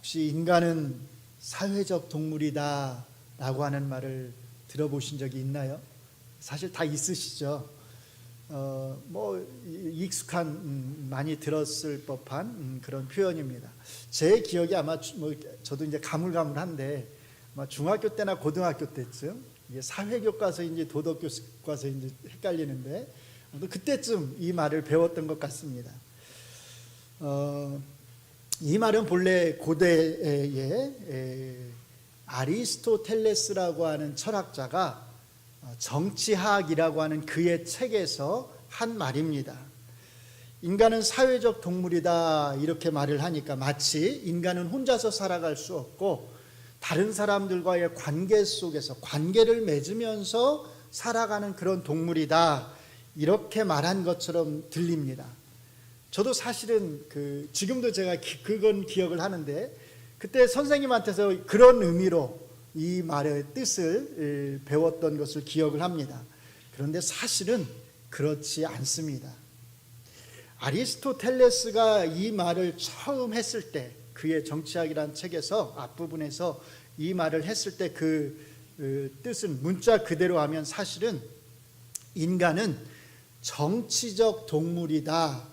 혹시 인간은 사회적 동물이다 라고 하는 말을 들어보신 적이 있나요? 사실 다 있으시죠. 익숙한 많이 들었을 법한 그런 표현입니다. 제 기억이 아마 저도 이제 가물가물한데 아마 중학교 때나 고등학교 때쯤 이게 사회교과서인지 도덕교과서인지 헷갈리는데 그때쯤 이 말을 배웠던 것 같습니다. 이 말은 본래 고대에 아리스토텔레스라고 하는 철학자가 정치학이라고 하는 그의 책에서 한 말입니다. 인간은 사회적 동물이다 이렇게 말을 하니까 마치 인간은 혼자서 살아갈 수 없고 다른 사람들과의 관계 속에서 관계를 맺으면서 살아가는 그런 동물이다 이렇게 말한 것처럼 들립니다. 저도 사실은 지금도 제가 그건 기억을 하는데 그때 선생님한테서 그런 의미로 이 말의 뜻을 배웠던 것을 기억을 합니다. 그런데 사실은 그렇지 않습니다. 아리스토텔레스가 이 말을 처음 했을 때 그의 정치학이라는 책에서 앞부분에서 이 말을 했을 때 그 뜻은 문자 그대로 하면 사실은 인간은 정치적 동물이다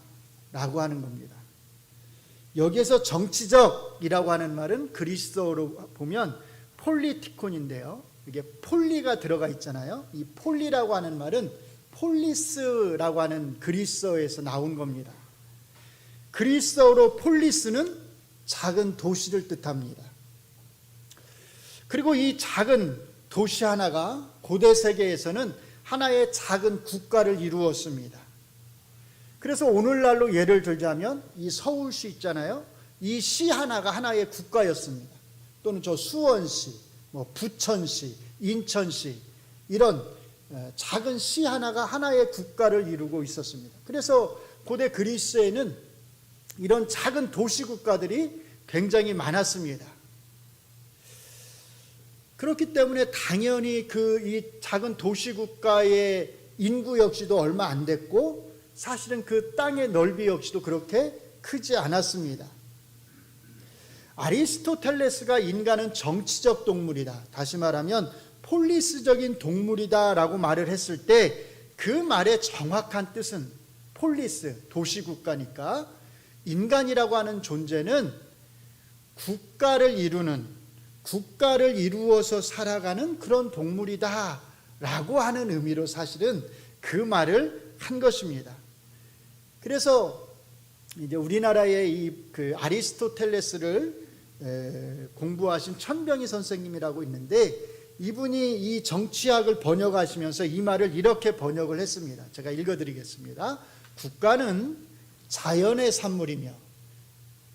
라고 하는 겁니다. 여기에서 정치적이라고 하는 말은 그리스어로 보면 폴리티콘인데요. 이게 폴리가 들어가 있잖아요. 이 폴리라고 하는 말은 폴리스라고 하는 그리스어에서 나온 겁니다. 그리스어로 폴리스는 작은 도시를 뜻합니다. 그리고 이 작은 도시 하나가 고대 세계에서는 하나의 작은 국가를 이루었습니다. 그래서 오늘날로 예를 들자면 이 서울시 있잖아요. 이 시 하나가 하나의 국가였습니다. 또는 저 수원시, 부천시, 인천시 이런 작은 시 하나가 하나의 국가를 이루고 있었습니다. 그래서 고대 그리스에는 이런 작은 도시 국가들이 굉장히 많았습니다. 그렇기 때문에 당연히 이 작은 도시 국가의 인구 역시도 얼마 안 됐고 사실은 그 땅의 넓이 역시도 그렇게 크지 않았습니다. 아리스토텔레스가 인간은 정치적 동물이다. 다시 말하면 폴리스적인 동물이다 라고 말을 했을 때 그 말의 정확한 뜻은 폴리스, 도시국가니까 인간이라고 하는 존재는 국가를 이루어서 살아가는 그런 동물이다 라고 하는 의미로 사실은 그 말을 한 것입니다. 그래서 이제 우리나라의 아리스토텔레스를 공부하신 천병희 선생님이라고 있는데 이분이 이 정치학을 번역하시면서 이 말을 이렇게 번역을 했습니다. 제가 읽어드리겠습니다. 국가는 자연의 산물이며,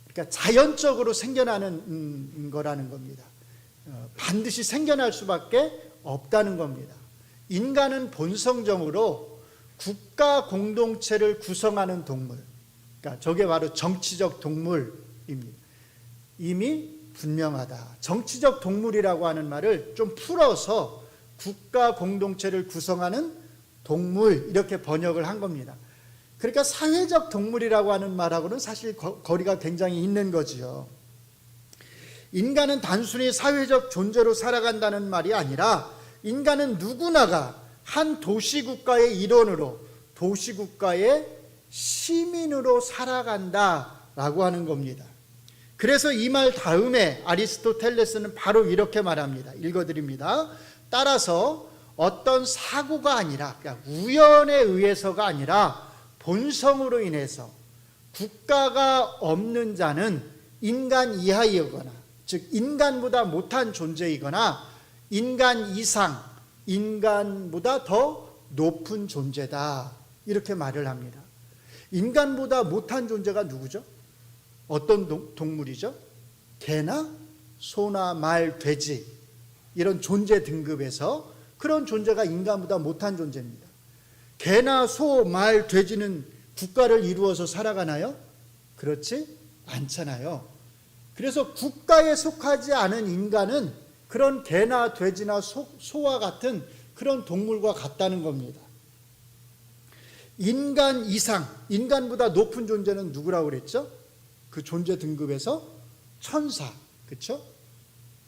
그러니까 자연적으로 생겨나는 거라는 겁니다. 반드시 생겨날 수밖에 없다는 겁니다. 인간은 본성적으로 국가 공동체를 구성하는 동물, 그러니까 저게 바로 정치적 동물입니다. 이미 분명하다. 정치적 동물이라고 하는 말을 좀 풀어서 국가 공동체를 구성하는 동물 이렇게 번역을 한 겁니다. 그러니까 사회적 동물이라고 하는 말하고는 사실 거리가 굉장히 있는 거지요. 인간은 단순히 사회적 존재로 살아간다는 말이 아니라 인간은 누구나가 한 도시국가의 일원으로 도시국가의 시민으로 살아간다라고 하는 겁니다. 그래서 이 말 다음에 아리스토텔레스는 바로 이렇게 말합니다. 읽어드립니다. 따라서 어떤 사고가 아니라 그러니까 우연에 의해서가 아니라 본성으로 인해서 국가가 없는 자는 인간 이하이거나 즉 인간보다 못한 존재이거나 인간 이상, 인간보다 더 높은 존재다 이렇게 말을 합니다. 인간보다 못한 존재가 누구죠? 어떤 동물이죠? 개나 소나 말, 돼지 이런 존재 등급에서 그런 존재가 인간보다 못한 존재입니다. 개나 소, 말, 돼지는 국가를 이루어서 살아가나요? 그렇지 않잖아요. 그래서 국가에 속하지 않은 인간은 그런 개나 돼지나 소와 같은 그런 동물과 같다는 겁니다. 인간 이상, 인간보다 높은 존재는 누구라고 그랬죠? 그 존재 등급에서 천사, 그렇죠?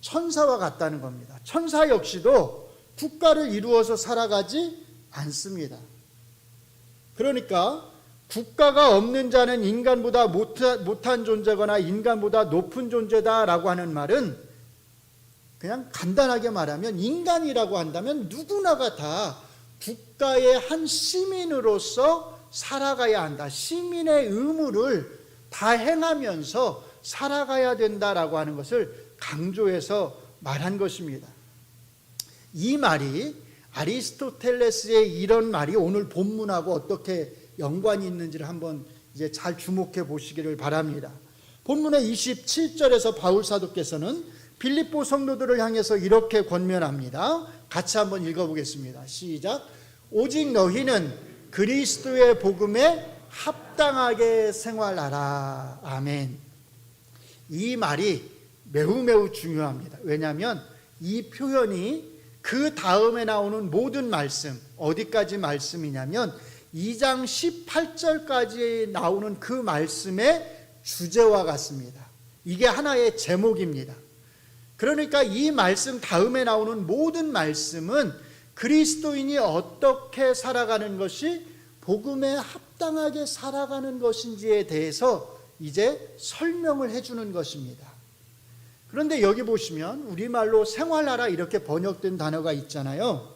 천사와 같다는 겁니다. 천사 역시도 국가를 이루어서 살아가지 않습니다. 그러니까 국가가 없는 자는 인간보다 못한 존재거나 인간보다 높은 존재다라고 하는 말은 그냥 간단하게 말하면 인간이라고 한다면 누구나가 다 국가의 한 시민으로서 살아가야 한다. 시민의 의무를 다 행하면서 살아가야 된다라고 하는 것을 강조해서 말한 것입니다. 이 말이 아리스토텔레스의 이런 말이 오늘 본문하고 어떻게 연관이 있는지를 한번 이제 잘 주목해 보시기를 바랍니다. 본문의 27절에서 바울 사도께서는 빌립보 성도들을 향해서 이렇게 권면합니다. 같이 한번 읽어보겠습니다. 시작. 오직 너희는 그리스도의 복음에 합당하게 생활하라. 아멘. 이 말이 매우 중요합니다. 왜냐하면 이 표현이 그 다음에 나오는 모든 말씀, 어디까지 말씀이냐면 2장 18절까지 나오는 그 말씀의 주제와 같습니다. 이게 하나의 제목입니다. 그러니까 이 말씀 다음에 나오는 모든 말씀은 그리스도인이 어떻게 살아가는 것이 복음에 합당하게 살아가는 것인지에 대해서 이제 설명을 해주는 것입니다. 그런데 여기 보시면 우리말로 생활하라 이렇게 번역된 단어가 있잖아요.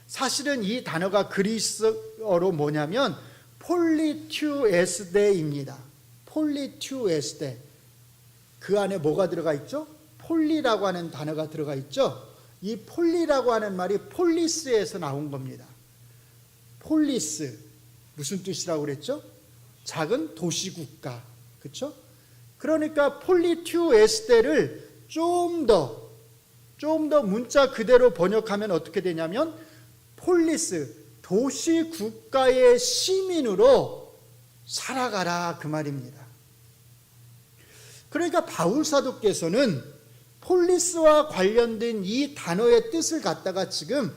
사실은 이 단어가 그리스어로 뭐냐면 폴리튜에스데입니다. 폴리튜에스데. 그 안에 뭐가 들어가 있죠? 폴리라고 하는 단어가 들어가 있죠. 이 폴리라고 하는 말이 폴리스에서 나온 겁니다. 폴리스 무슨 뜻이라고 그랬죠? 작은 도시국가. 그렇죠? 그러니까 폴리튜에스데를 좀 더 문자 그대로 번역하면 어떻게 되냐면 폴리스, 도시국가의 시민으로 살아가라 그 말입니다. 그러니까 바울 사도께서는 폴리스와 관련된 이 단어의 뜻을 갖다가 지금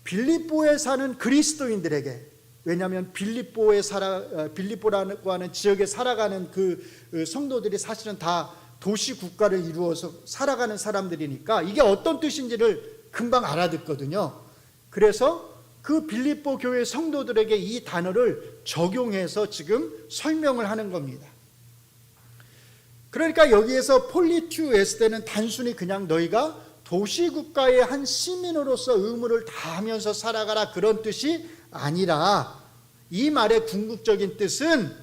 빌립보에 사는 그리스도인들에게, 왜냐하면 빌립보라고 하는 지역에 살아가는 그 성도들이 사실은 다 도시 국가를 이루어서 살아가는 사람들이니까 이게 어떤 뜻인지를 금방 알아듣거든요. 그래서 그 빌립보 교회 성도들에게 이 단어를 적용해서 지금 설명을 하는 겁니다. 그러니까 여기에서 폴리튜에스데는 단순히 그냥 너희가 도시국가의 한 시민으로서 의무를 다하면서 살아가라 그런 뜻이 아니라 이 말의 궁극적인 뜻은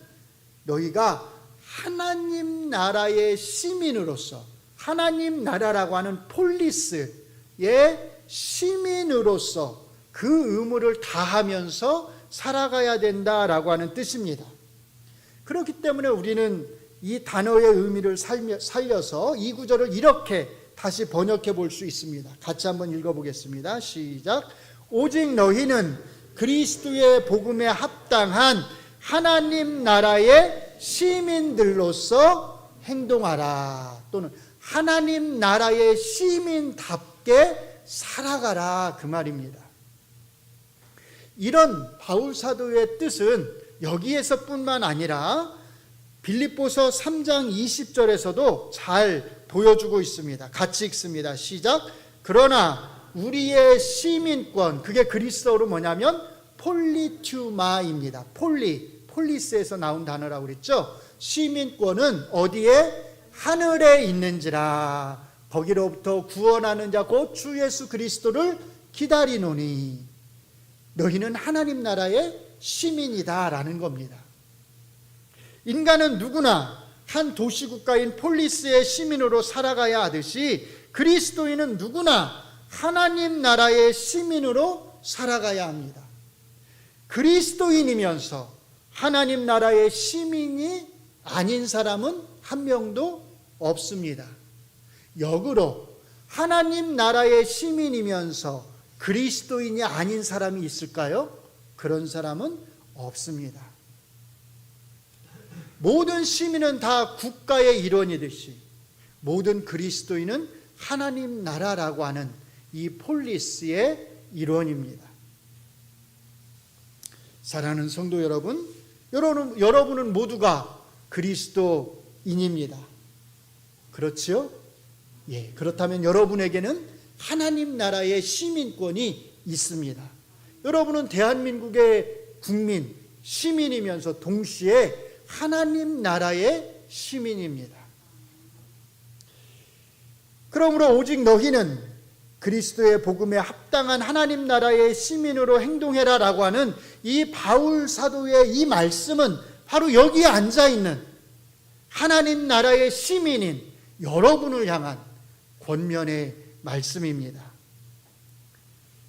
너희가 하나님 나라의 시민으로서, 하나님 나라라고 하는 폴리스의 시민으로서 그 의무를 다하면서 살아가야 된다라고 하는 뜻입니다. 그렇기 때문에 우리는 이 단어의 의미를 살려서 이 구절을 이렇게 다시 번역해 볼 수 있습니다. 같이 한번 읽어보겠습니다. 시작. 오직 너희는 그리스도의 복음에 합당한 하나님 나라의 시민들로서 행동하라. 또는 하나님 나라의 시민답게 살아가라 그 말입니다. 이런 바울 사도의 뜻은 여기에서뿐만 아니라 빌립보서 3장 20절에서도 잘 보여주고 있습니다. 같이 읽습니다. 시작. 그러나 우리의 시민권, 그게 그리스어로 뭐냐면 폴리튜마입니다. 폴리스에서 나온 단어라고 그랬죠. 시민권은 어디에? 하늘에 있는지라. 거기로부터 구원하는 자 곧 주 예수 그리스도를 기다리노니 너희는 하나님 나라의 시민이다라는 겁니다. 인간은 누구나 한 도시국가인 폴리스의 시민으로 살아가야 하듯이 그리스도인은 누구나 하나님 나라의 시민으로 살아가야 합니다. 그리스도인이면서 하나님 나라의 시민이 아닌 사람은 한 명도 없습니다. 역으로 하나님 나라의 시민이면서 그리스도인이 아닌 사람이 있을까요? 그런 사람은 없습니다. 모든 시민은 다 국가의 일원이듯이 모든 그리스도인은 하나님 나라라고 하는 이 폴리스의 일원입니다. 사랑하는 성도 여러분, 여러분은 모두가 그리스도인입니다. 그렇지요? 예, 그렇다면 여러분에게는 하나님 나라의 시민권이 있습니다. 여러분은 대한민국의 국민, 시민이면서 동시에 하나님 나라의 시민입니다. 그러므로 오직 너희는 그리스도의 복음에 합당한 하나님 나라의 시민으로 행동해라 라고 하는 이 바울 사도의 이 말씀은 바로 여기에 앉아있는 하나님 나라의 시민인 여러분을 향한 권면의 말씀입니다.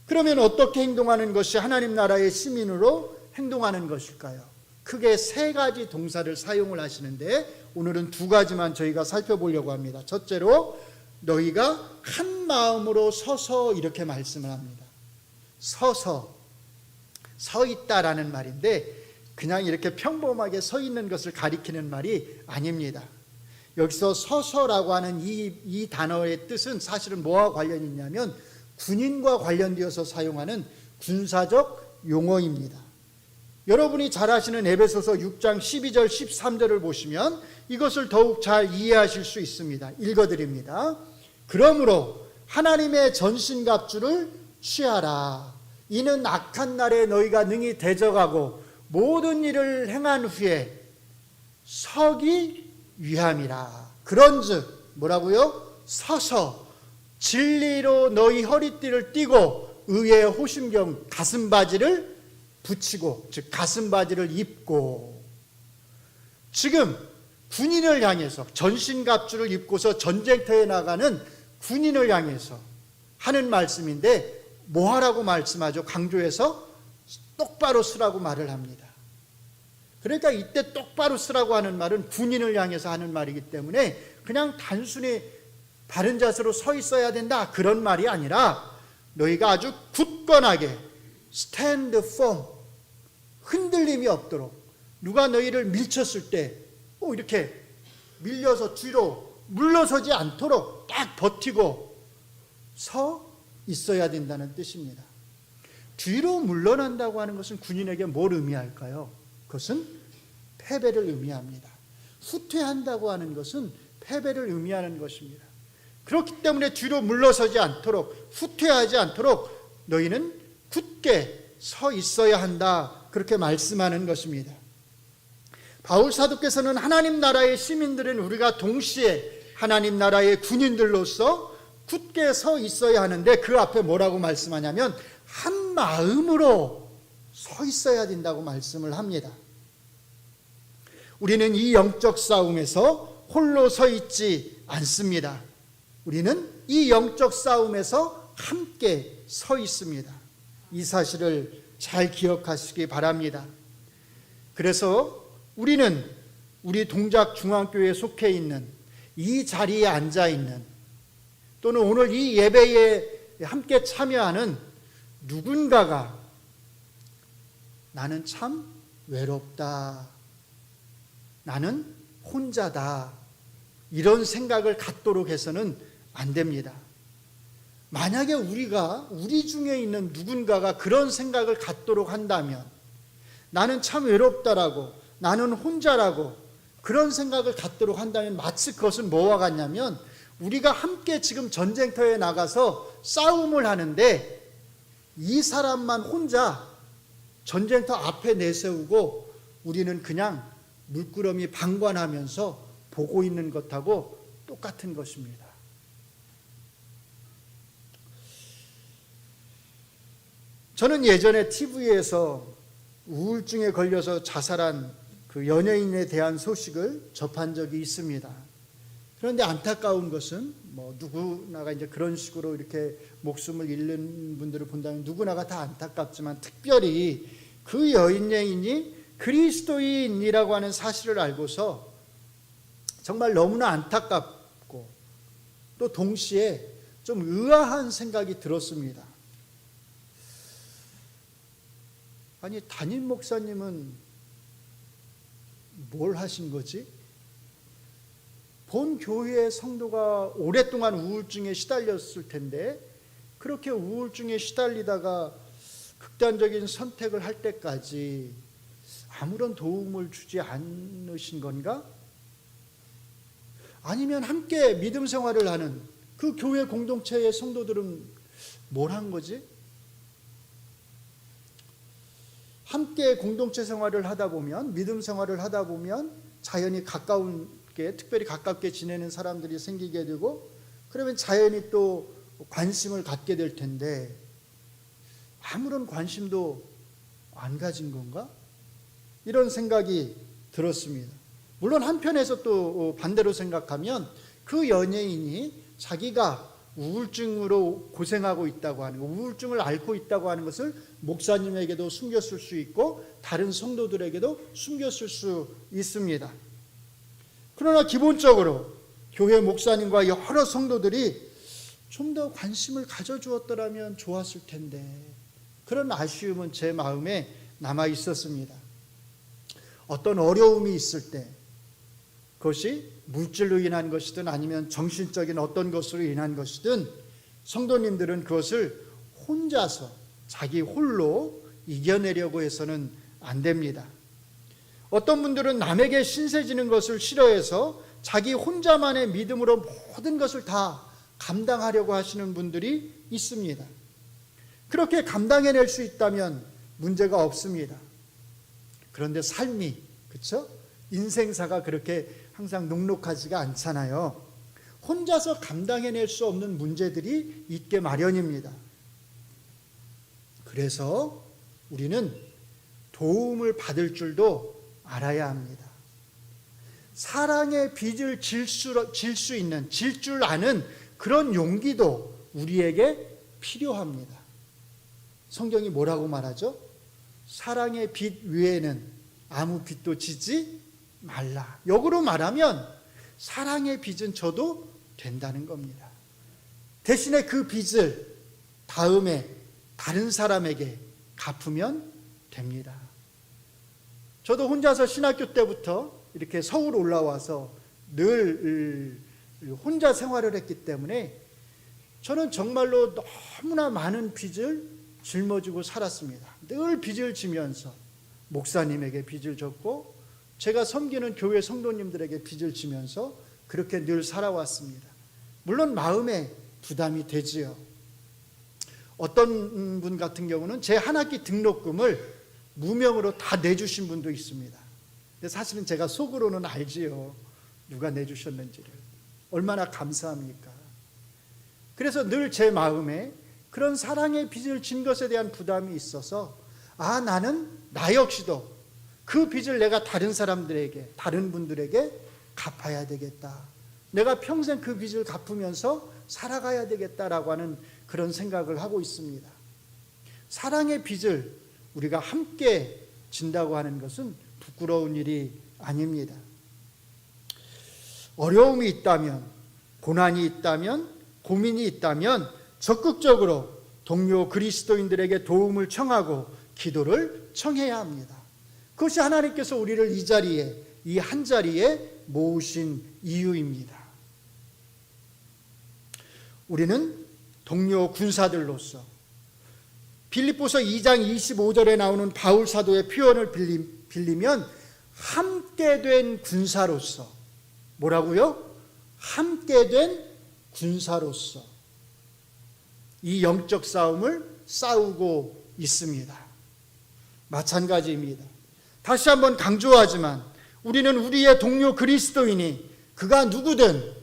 그러면 어떻게 행동하는 것이 하나님 나라의 시민으로 행동하는 것일까요? 크게 세 가지 동사를 사용을 하시는데 오늘은 두 가지만 저희가 살펴보려고 합니다. 첫째로 너희가 한 마음으로 서서 이렇게 말씀을 합니다. 서서, 서 있다라는 말인데 그냥 이렇게 평범하게 서 있는 것을 가리키는 말이 아닙니다. 여기서 서서라고 하는 이 단어의 뜻은 사실은 뭐와 관련이 있냐면 군인과 관련되어서 사용하는 군사적 용어입니다. 여러분이 잘 아시는 에베소서 6장 12절 13절을 보시면 이것을 더욱 잘 이해하실 수 있습니다. 읽어드립니다. 그러므로 하나님의 전신갑주를 취하라. 이는 악한 날에 너희가 능히 대적하고 모든 일을 행한 후에 서기 위함이라. 그런즉 뭐라고요? 서서 진리로 너희 허리띠를 띠고 의의 호심경 가슴바지를 붙이고, 즉 가슴바지를 입고. 지금 군인을 향해서 전신갑주를 입고서 전쟁터에 나가는 군인을 향해서 하는 말씀인데 뭐 하라고 말씀하죠? 강조해서 똑바로 쓰라고 말을 합니다. 그러니까 이때 똑바로 쓰라고 하는 말은 군인을 향해서 하는 말이기 때문에 그냥 단순히 바른 자세로 서 있어야 된다 그런 말이 아니라 너희가 아주 굳건하게 stand firm, 흔들림이 없도록, 누가 너희를 밀쳤을 때 이렇게 밀려서 뒤로 물러서지 않도록 딱 버티고 서 있어야 된다는 뜻입니다. 뒤로 물러난다고 하는 것은 군인에게 뭘 의미할까요? 그것은 패배를 의미합니다. 후퇴한다고 하는 것은 패배를 의미하는 것입니다. 그렇기 때문에 뒤로 물러서지 않도록, 후퇴하지 않도록 너희는 굳게 서 있어야 한다, 그렇게 말씀하는 것입니다. 바울 사도께서는 하나님 나라의 시민들은 우리가 동시에 하나님 나라의 군인들로서 굳게 서 있어야 하는데 그 앞에 뭐라고 말씀하냐면 한 마음으로 서 있어야 된다고 말씀을 합니다. 우리는 이 영적 싸움에서 홀로 서 있지 않습니다. 우리는 이 영적 싸움에서 함께 서 있습니다. 이 사실을 잘 기억하시기 바랍니다. 그래서 우리는 우리 동작 중앙교회에 속해 있는, 이 자리에 앉아 있는, 또는 오늘 이 예배에 함께 참여하는 누군가가 나는 참 외롭다, 나는 혼자다, 이런 생각을 갖도록 해서는 안 됩니다. 만약에 우리 중에 있는 누군가가 그런 생각을 갖도록 한다면, 나는 참 외롭다라고, 나는 혼자라고 그런 생각을 갖도록 한다면 마치 그것은 뭐와 같냐면 우리가 함께 지금 전쟁터에 나가서 싸움을 하는데 이 사람만 혼자 전쟁터 앞에 내세우고 우리는 그냥 물끄러미 방관하면서 보고 있는 것하고 똑같은 것입니다. 저는 예전에 TV에서 우울증에 걸려서 자살한 그 연예인에 대한 소식을 접한 적이 있습니다. 그런데 안타까운 것은 누구나가 이제 그런 식으로 이렇게 목숨을 잃는 분들을 본다면 누구나가 다 안타깝지만 특별히 그 연예인이 그리스도인이라고 하는 사실을 알고서 정말 너무나 안타깝고 또 동시에 좀 의아한 생각이 들었습니다. 아니, 담임 목사님은 뭘 하신 거지? 본 교회의 성도가 오랫동안 우울증에 시달렸을 텐데 그렇게 우울증에 시달리다가 극단적인 선택을 할 때까지 아무런 도움을 주지 않으신 건가? 아니면 함께 믿음 생활을 하는 그 교회 공동체의 성도들은 뭘 한 거지? 함께 공동체 생활을 하다 보면, 믿음 생활을 하다 보면 자연히 특별히 가깝게 지내는 사람들이 생기게 되고, 그러면 자연히 또 관심을 갖게 될 텐데 아무런 관심도 안 가진 건가? 이런 생각이 들었습니다. 물론 한편에서 또 반대로 생각하면 그 연예인이 자기가 우울증으로 고생하고 있다고 하는, 우울증을 앓고 있다고 하는 것을 목사님에게도 숨겼을 수 있고 다른 성도들에게도 숨겼을 수 있습니다. 그러나 기본적으로 교회 목사님과 여러 성도들이 좀 더 관심을 가져주었더라면 좋았을 텐데, 그런 아쉬움은 제 마음에 남아 있었습니다. 어떤 어려움이 있을 때, 그것이 물질로 인한 것이든 아니면 정신적인 어떤 것으로 인한 것이든, 성도님들은 그것을 혼자서 자기 홀로 이겨내려고 해서는 안 됩니다. 어떤 분들은 남에게 신세지는 것을 싫어해서 자기 혼자만의 믿음으로 모든 것을 다 감당하려고 하시는 분들이 있습니다. 그렇게 감당해낼 수 있다면 문제가 없습니다. 그런데 삶이, 그렇죠? 인생사가 그렇게 항상 녹록하지가 않잖아요. 혼자서 감당해낼 수 없는 문제들이 있게 마련입니다. 그래서 우리는 도움을 받을 줄도 알아야 합니다. 사랑의 빚을 질 줄 아는 그런 용기도 우리에게 필요합니다. 성경이 뭐라고 말하죠? 사랑의 빚 외에는 아무 빚도 지지 말라. 역으로 말하면 사랑의 빚은 져도 된다는 겁니다. 대신에 그 빚을 다음에 다른 사람에게 갚으면 됩니다. 저도 혼자서 신학교 때부터 이렇게 서울 올라와서 늘 혼자 생활을 했기 때문에 저는 정말로 너무나 많은 빚을 짊어지고 살았습니다. 늘 빚을 지면서 목사님에게 빚을 졌고 제가 섬기는 교회 성도님들에게 빚을 지면서 그렇게 늘 살아왔습니다. 물론 마음에 부담이 되지요. 어떤 분 같은 경우는 제 한 학기 등록금을 무명으로 다 내주신 분도 있습니다. 근데 사실은 제가 속으로는 알지요. 누가 내주셨는지를. 얼마나 감사합니까? 그래서 늘 제 마음에 그런 사랑의 빚을 진 것에 대한 부담이 있어서 나는 나 역시도 그 빚을 내가 다른 사람들에게, 다른 분들에게 갚아야 되겠다. 내가 평생 그 빚을 갚으면서 살아가야 되겠다라고 하는 그런 생각을 하고 있습니다. 사랑의 빚을 우리가 함께 진다고 하는 것은 부끄러운 일이 아닙니다. 어려움이 있다면, 고난이 있다면, 고민이 있다면 적극적으로 동료 그리스도인들에게 도움을 청하고 기도를 청해야 합니다. 그것이 하나님께서 우리를 이 자리에, 이 한 자리에 모으신 이유입니다. 우리는 동료 군사들로서 빌립보서 2장 25절에 나오는 바울 사도의 표현을 빌리면 함께 된 군사로서, 뭐라고요? 함께 된 군사로서 이 영적 싸움을 싸우고 있습니다. 마찬가지입니다. 다시 한번 강조하지만 우리는 우리의 동료 그리스도인이 그가 누구든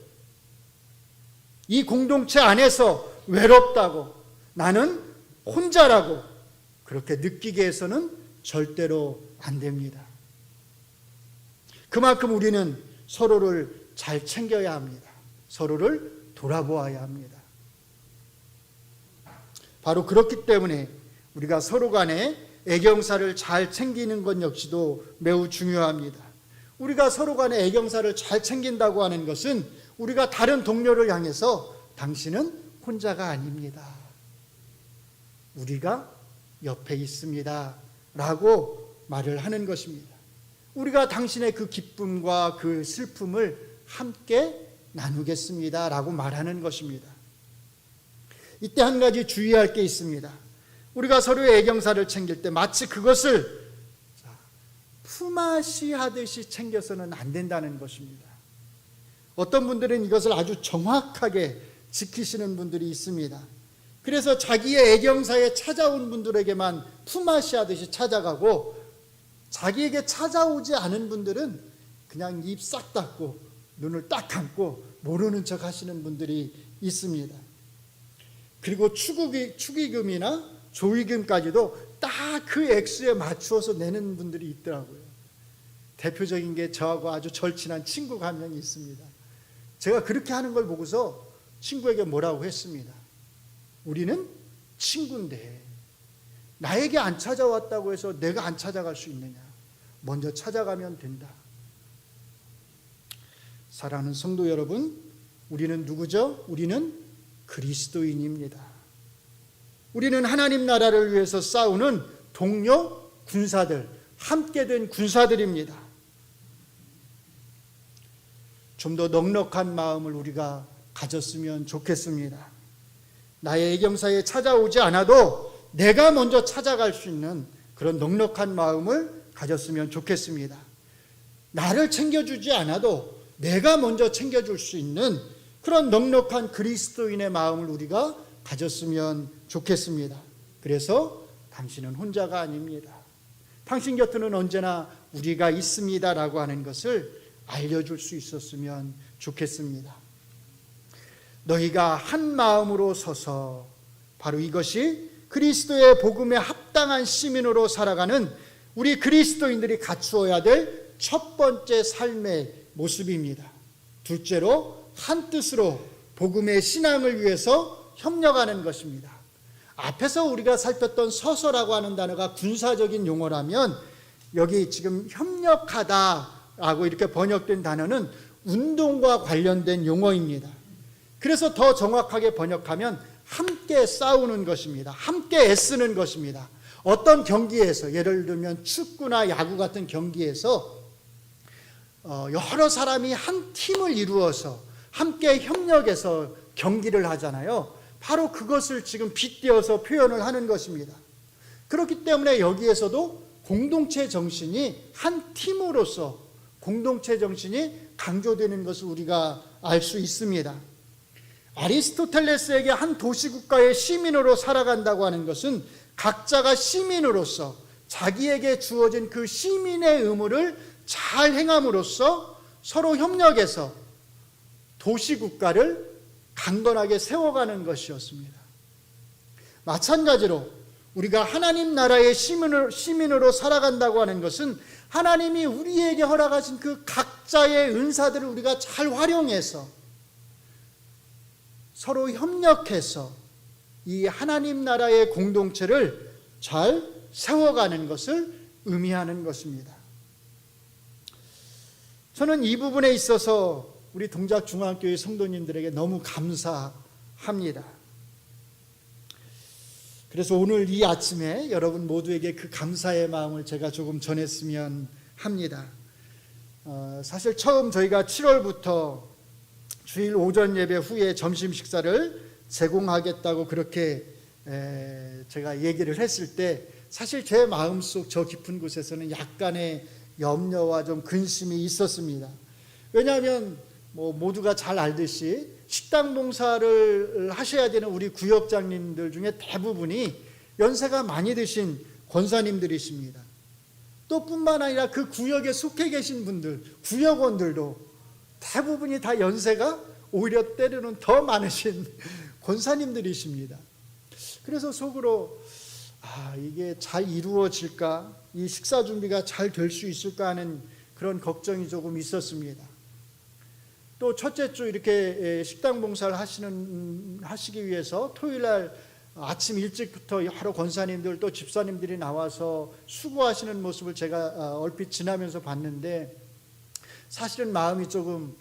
이 공동체 안에서 외롭다고, 나는 혼자라고 그렇게 느끼게 해서는 절대로 안 됩니다. 그만큼 우리는 서로를 잘 챙겨야 합니다. 서로를 돌아보아야 합니다. 바로 그렇기 때문에 우리가 서로 간에 애경사를 잘 챙기는 것 역시도 매우 중요합니다. 우리가 서로 간에 애경사를 잘 챙긴다고 하는 것은 우리가 다른 동료를 향해서 당신은 혼자가 아닙니다. 우리가 옆에 있습니다. 라고 말을 하는 것입니다. 우리가 당신의 그 기쁨과 그 슬픔을 함께 나누겠습니다. 라고 말하는 것입니다. 이때 한 가지 주의할 게 있습니다. 우리가 서로의 애경사를 챙길 때 마치 그것을 품앗이 하듯이 챙겨서는 안 된다는 것입니다. 어떤 분들은 이것을 아주 정확하게 지키시는 분들이 있습니다. 그래서 자기의 애경사에 찾아온 분들에게만 품앗이 하듯이 찾아가고, 자기에게 찾아오지 않은 분들은 그냥 입 싹 닫고 눈을 딱 감고 모르는 척 하시는 분들이 있습니다. 그리고 축의금이나 조의금까지도 딱 그 액수에 맞추어서 내는 분들이 있더라고요. 대표적인 게 저하고 아주 절친한 친구가 한 명이 있습니다. 제가 그렇게 하는 걸 보고서 친구에게 뭐라고 했습니다. 우리는 친구인데 나에게 안 찾아왔다고 해서 내가 안 찾아갈 수 있느냐. 먼저 찾아가면 된다. 사랑하는 성도 여러분, 우리는 누구죠? 우리는 그리스도인입니다. 우리는 하나님 나라를 위해서 싸우는 동료 군사들, 함께 된 군사들입니다. 좀 더 넉넉한 마음을 우리가 가졌으면 좋겠습니다. 나의 애경사에 찾아오지 않아도 내가 먼저 찾아갈 수 있는 그런 넉넉한 마음을 가졌으면 좋겠습니다. 나를 챙겨주지 않아도 내가 먼저 챙겨줄 수 있는 그런 넉넉한 그리스도인의 마음을 우리가 가졌으면 좋겠습니다. 그래서 당신은 혼자가 아닙니다. 당신 곁에는 언제나 우리가 있습니다라고 하는 것을 알려줄 수 있었으면 좋겠습니다. 너희가 한 마음으로 서서, 바로 이것이 그리스도의 복음에 합당한 시민으로 살아가는 우리 그리스도인들이 갖추어야 될 첫 번째 삶의 모습입니다. 둘째로, 한 뜻으로 복음의 신앙을 위해서 협력하는 것입니다. 앞에서 우리가 살폈던 서서라고 하는 단어가 군사적인 용어라면, 여기 지금 협력하다라고 이렇게 번역된 단어는 운동과 관련된 용어입니다. 그래서 더 정확하게 번역하면 함께 싸우는 것입니다. 함께 애쓰는 것입니다. 어떤 경기에서, 예를 들면 축구나 야구 같은 경기에서 여러 사람이 한 팀을 이루어서 함께 협력해서 경기를 하잖아요. 바로 그것을 지금 빗대어서 표현을 하는 것입니다. 그렇기 때문에 여기에서도 공동체 정신이 한 팀으로서 공동체 정신이 강조되는 것을 우리가 알 수 있습니다. 아리스토텔레스에게 한 도시국가의 시민으로 살아간다고 하는 것은 각자가 시민으로서 자기에게 주어진 그 시민의 의무를 잘 행함으로써 서로 협력해서 도시국가를 강건하게 세워가는 것이었습니다. 마찬가지로 우리가 하나님 나라의 시민으로 살아간다고 하는 것은 하나님이 우리에게 허락하신 그 각자의 은사들을 우리가 잘 활용해서 서로 협력해서 이 하나님 나라의 공동체를 잘 세워가는 것을 의미하는 것입니다. 저는 이 부분에 있어서 우리 동작중앙교회 성도님들에게 너무 감사합니다. 그래서 오늘 이 아침에 여러분 모두에게 그 감사의 마음을 제가 조금 전했으면 합니다. 사실 처음 저희가 7월부터 주일 오전 예배 후에 점심 식사를 제공하겠다고 그렇게 제가 얘기를 했을 때 사실 제 마음속 저 깊은 곳에서는 약간의 염려와 좀 근심이 있었습니다. 왜냐하면 모두가 잘 알듯이 식당 봉사를 하셔야 되는 우리 구역장님들 중에 대부분이 연세가 많이 드신 권사님들이십니다. 또 뿐만 아니라 그 구역에 속해 계신 분들, 구역원들도 대부분이 다 연세가 오히려 때로는 더 많으신 권사님들이십니다. 그래서 속으로 이게 잘 이루어질까? 이 식사 준비가 잘 될 수 있을까 하는 그런 걱정이 조금 있었습니다. 또 첫째 주 이렇게 식당 봉사를 하시기 위해서 토요일날 아침 일찍부터 여러 권사님들 또 집사님들이 나와서 수고하시는 모습을 제가 얼핏 지나면서 봤는데 사실은 마음이 조금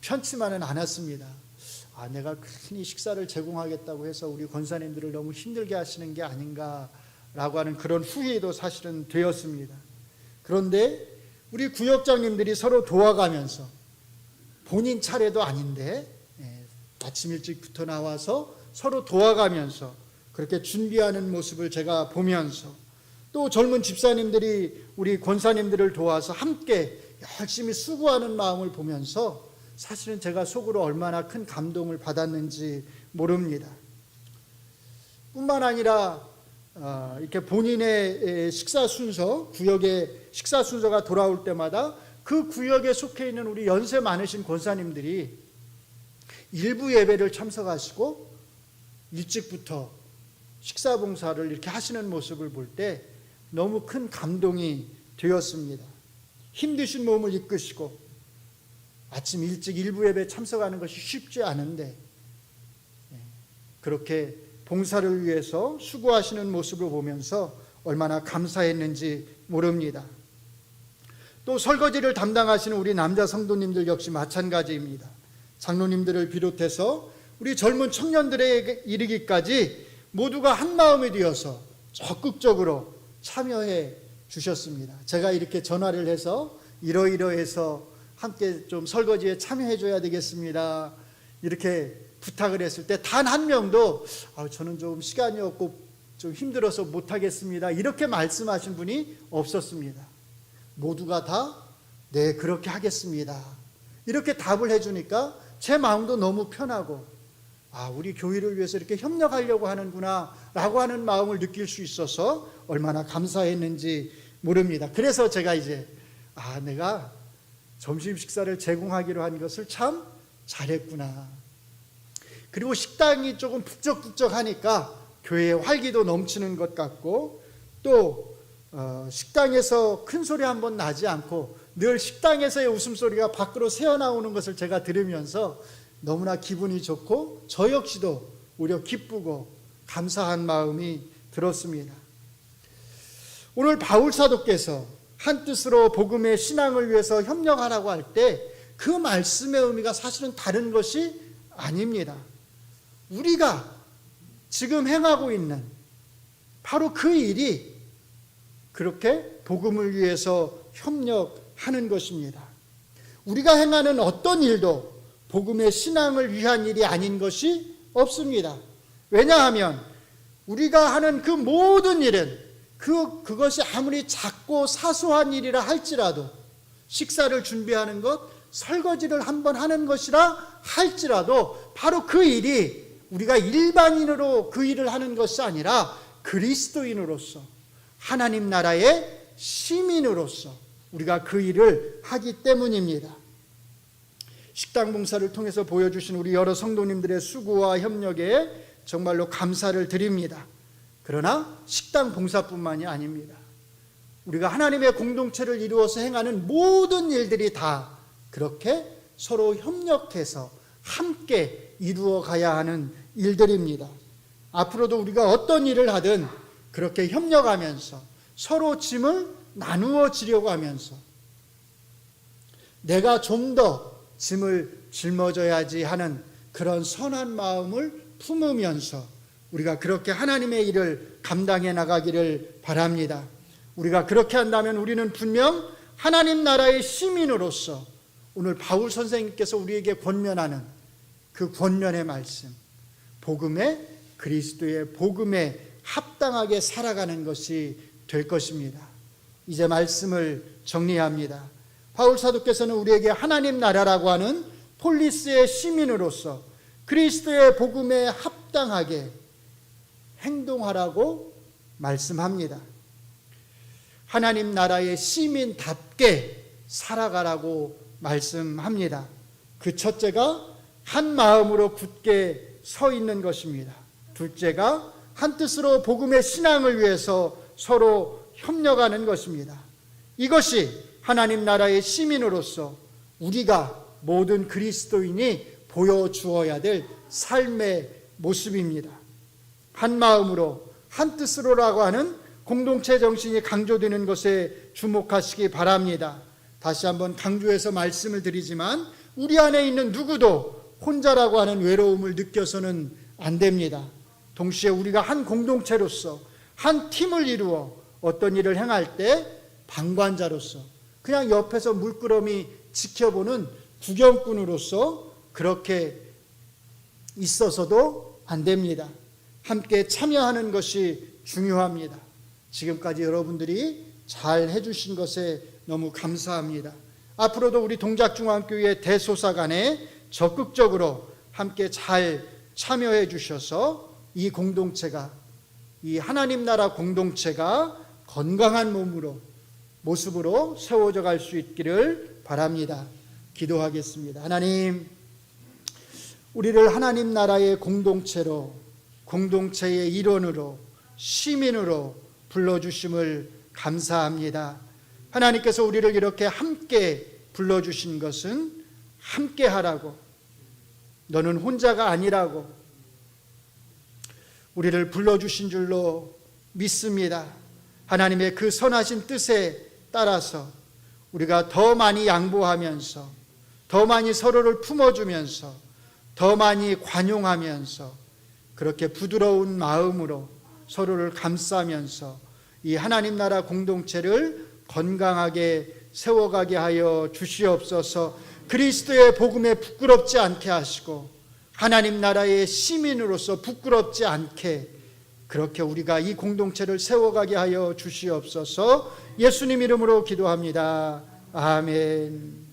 편치만은 않았습니다. 내가 괜히 식사를 제공하겠다고 해서 우리 권사님들을 너무 힘들게 하시는 게 아닌가라고 하는 그런 후회도 사실은 되었습니다. 그런데 우리 구역장님들이 서로 도와가면서 본인 차례도 아닌데 아침 일찍부터 나와서 서로 도와가면서 그렇게 준비하는 모습을 제가 보면서 또 젊은 집사님들이 우리 권사님들을 도와서 함께 열심히 수고하는 마음을 보면서 사실은 제가 속으로 얼마나 큰 감동을 받았는지 모릅니다. 뿐만 아니라 이렇게 본인의 식사 순서, 구역의 식사 순서가 돌아올 때마다 그 구역에 속해 있는 우리 연세 많으신 권사님들이 일부 예배를 참석하시고 일찍부터 식사 봉사를 이렇게 하시는 모습을 볼 때 너무 큰 감동이 되었습니다. 힘드신 몸을 이끄시고 아침 일찍 일부 예배에 참석하는 것이 쉽지 않은데 그렇게 봉사를 위해서 수고하시는 모습을 보면서 얼마나 감사했는지 모릅니다. 또 설거지를 담당하시는 우리 남자 성도님들 역시 마찬가지입니다. 장로님들을 비롯해서 우리 젊은 청년들에 이르기까지 모두가 한 마음이 되어서 적극적으로 참여해 주셨습니다. 제가 이렇게 전화를 해서 이러이러해서 함께 좀 설거지에 참여해 줘야 되겠습니다, 이렇게 부탁을 했을 때 단 한 명도 저는 좀 시간이 없고 좀 힘들어서 못하겠습니다, 이렇게 말씀하신 분이 없었습니다. 모두가 다 네, 그렇게 하겠습니다, 이렇게 답을 해주니까 제 마음도 너무 편하고 우리 교회를 위해서 이렇게 협력하려고 하는구나 라고 하는 마음을 느낄 수 있어서 얼마나 감사했는지 모릅니다. 그래서 제가 이제 내가 점심 식사를 제공하기로 한 것을 참 잘했구나. 그리고 식당이 조금 북적북적하니까 교회에 활기도 넘치는 것 같고, 또 식당에서 큰 소리 한번 나지 않고 늘 식당에서의 웃음소리가 밖으로 새어나오는 것을 제가 들으면서 너무나 기분이 좋고 저 역시도 오히려 기쁘고 감사한 마음이 들었습니다. 오늘 바울 사도께서 한뜻으로 복음의 신앙을 위해서 협력하라고 할 때 그 말씀의 의미가 사실은 다른 것이 아닙니다. 우리가 지금 행하고 있는 바로 그 일이 그렇게 복음을 위해서 협력하는 것입니다. 우리가 행하는 어떤 일도 복음의 신앙을 위한 일이 아닌 것이 없습니다. 왜냐하면 우리가 하는 그 모든 일은 그것이 아무리 작고 사소한 일이라 할지라도, 식사를 준비하는 것, 설거지를 한번 하는 것이라 할지라도 바로 그 일이 우리가 일반인으로 그 일을 하는 것이 아니라 그리스도인으로서, 하나님 나라의 시민으로서 우리가 그 일을 하기 때문입니다. 식당 봉사를 통해서 보여주신 우리 여러 성도님들의 수고와 협력에 정말로 감사를 드립니다. 그러나 식당 봉사뿐만이 아닙니다. 우리가 하나님의 공동체를 이루어서 행하는 모든 일들이 다 그렇게 서로 협력해서 함께 이루어 가야 하는 일들입니다. 앞으로도 우리가 어떤 일을 하든 그렇게 협력하면서 서로 짐을 나누어 지려고 하면서 내가 좀 더 짐을 짊어져야지 하는 그런 선한 마음을 품으면서 우리가 그렇게 하나님의 일을 감당해 나가기를 바랍니다. 우리가 그렇게 한다면 우리는 분명 하나님 나라의 시민으로서 오늘 바울 선생님께서 우리에게 권면하는 그 권면의 말씀, 복음의, 그리스도의 복음에 합당하게 살아가는 것이 될 것입니다. 이제 말씀을 정리합니다. 바울 사도께서는 우리에게 하나님 나라라고 하는 폴리스의 시민으로서 그리스도의 복음에 합당하게 행동하라고 말씀합니다. 하나님 나라의 시민답게 살아가라고 말씀합니다. 그 첫째가 한 마음으로 굳게 서 있는 것입니다. 둘째가 한 뜻으로 복음의 신앙을 위해서 서로 협력하는 것입니다. 이것이 하나님 나라의 시민으로서 우리가 모든 그리스도인이 보여주어야 될 삶의 모습입니다. 한 마음으로 한 뜻으로라고 하는 공동체 정신이 강조되는 것에 주목하시기 바랍니다. 다시 한번 강조해서 말씀을 드리지만 우리 안에 있는 누구도 혼자라고 하는 외로움을 느껴서는 안 됩니다. 동시에 우리가 한 공동체로서 한 팀을 이루어 어떤 일을 행할 때 방관자로서 그냥 옆에서 물끄러미 지켜보는 구경꾼으로서 그렇게 있어서도 안 됩니다. 함께 참여하는 것이 중요합니다. 지금까지 여러분들이 잘 해주신 것에 너무 감사합니다. 앞으로도 우리 동작중앙교회 대소사간에 적극적으로 함께 잘 참여해 주셔서 이 공동체가, 이 하나님 나라 공동체가 건강한 모습으로 세워져 갈 수 있기를 바랍니다. 기도하겠습니다. 하나님, 우리를 하나님 나라의 공동체로, 공동체의 일원으로, 시민으로 불러주심을 감사합니다. 하나님께서 우리를 이렇게 함께 불러주신 것은 함께 하라고, 너는 혼자가 아니라고 우리를 불러주신 줄로 믿습니다. 하나님의 그 선하신 뜻에 따라서 우리가 더 많이 양보하면서, 더 많이 서로를 품어주면서, 더 많이 관용하면서, 그렇게 부드러운 마음으로 서로를 감싸면서 이 하나님 나라 공동체를 건강하게 세워가게 하여 주시옵소서. 그리스도의 복음에 부끄럽지 않게 하시고 하나님 나라의 시민으로서 부끄럽지 않게 그렇게 우리가 이 공동체를 세워가게 하여 주시옵소서. 예수님 이름으로 기도합니다. 아멘.